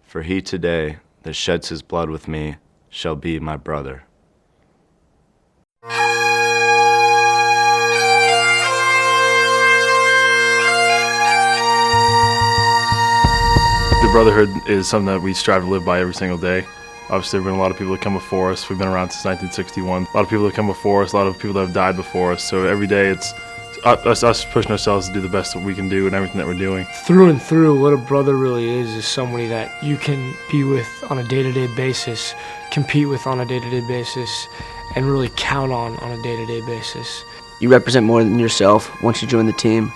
For he today that sheds his blood with me shall be my brother. The Brotherhood is something that we strive to live by every single day. Obviously, there have been a lot of people that come before us. We've been around since 1961. A lot of people that come before us, a lot of people that have died before us. So every day it's us pushing ourselves to do the best that we can do in everything that we're doing. Through and through, what a brother really is somebody that you can be with on a day-to-day basis, compete with on a day-to-day basis, and really count on a day-to-day basis. You represent more than yourself once you join the team,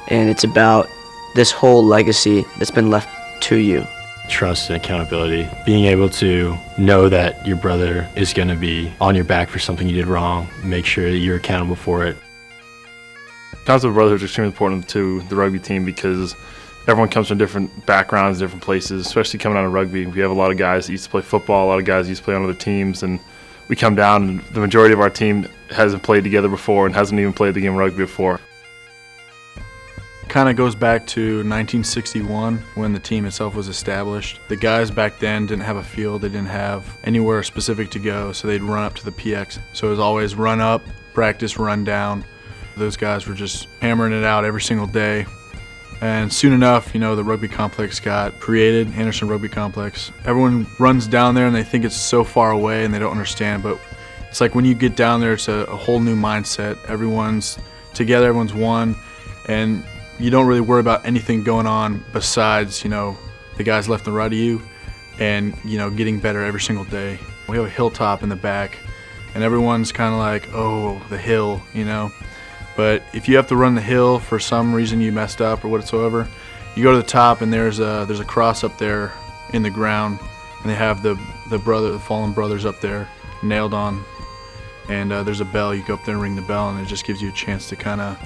and it's about this whole legacy that's been left to you. Trust and accountability, being able to know that your brother is going to be on your back for something you did wrong, make sure that you're accountable for it. The concept of brotherhood is extremely important to the rugby team because everyone comes from different backgrounds, different places, especially coming out of rugby. We have a lot of guys that used to play football, a lot of guys that used to play on other teams, and we come down and the majority of our team hasn't played together before and hasn't even played the game of rugby before. Kind of goes back to 1961 when the team itself was established. The guys back then didn't have a field, they didn't have anywhere specific to go, so they'd run up to the PX. So it was always run up, practice, run down. Those guys were just hammering it out every single day. And soon enough, you know, the rugby complex got created, Anderson Rugby Complex. Everyone runs down there and they think it's so far away and they don't understand, but it's like when you get down there, it's a whole new mindset. Everyone's together, everyone's one, and you don't really worry about anything going on besides, you know, the guys left and right of you and, you know, getting better every single day. We have a hilltop in the back and everyone's kind of like, oh, the hill, you know. But if you have to run the hill for some reason you messed up or whatsoever, you go to the top and there's a cross up there in the ground and they have the fallen brothers up there nailed on, and there's a bell. You go up there and ring the bell and it just gives you a chance to kind of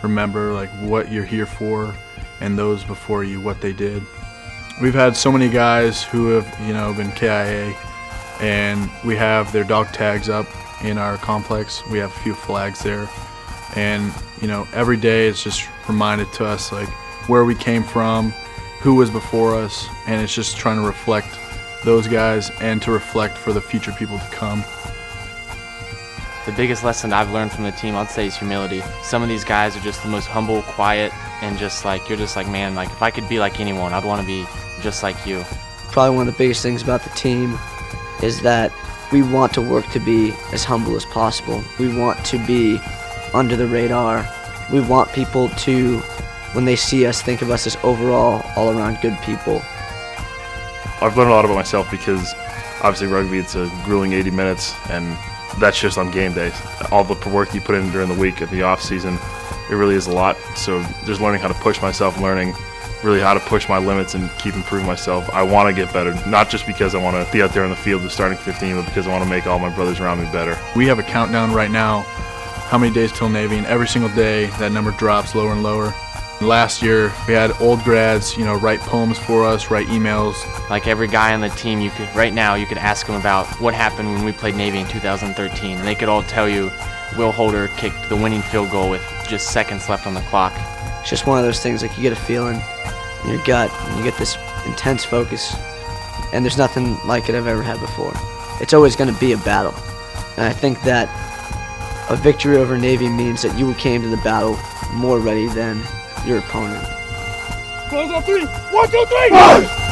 remember like what you're here for and those before you, what they did. We've had so many guys who have, you know, been KIA, and we have their dog tags up in our complex. We have a few flags there, and you know, every day it's just reminded to us like where we came from, who was before us, and it's just trying to reflect those guys and to reflect for the future people to come. The biggest lesson I've learned from the team, I'd say, is humility. Some of these guys are just the most humble, quiet, and just like, you're just like, man, like if I could be like anyone, I'd want to be just like you. Probably one of the biggest things about the team is that we want to work to be as humble as possible. We want to be under the radar. We want people to, when they see us, think of us as overall, all-around good people. I've learned a lot about myself because obviously rugby, it's a grueling 80 minutes, and that's just on game days. All the work you put in during the week of the off season, it really is a lot. So just learning how to push myself, learning really how to push my limits and keep improving myself. I want to get better, not just because I want to be out there in the field, the starting 15, but because I want to make all my brothers around me better. We have a countdown right now, how many days till Navy, and every single day that number drops lower and lower. Last year we had old grads, you know, write poems for us, write emails. Like every guy on the team, you could right now you could ask them about what happened when we played Navy in 2013, and they could all tell you Will Holder kicked the winning field goal with just seconds left on the clock. It's just one of those things, like you get a feeling in your gut, and you get this intense focus, and there's nothing like it I've ever had before. It's always going to be a battle, and I think that a victory over Navy means that you came to the battle more ready than your opponent. Close on three. 1, 2, 3. March!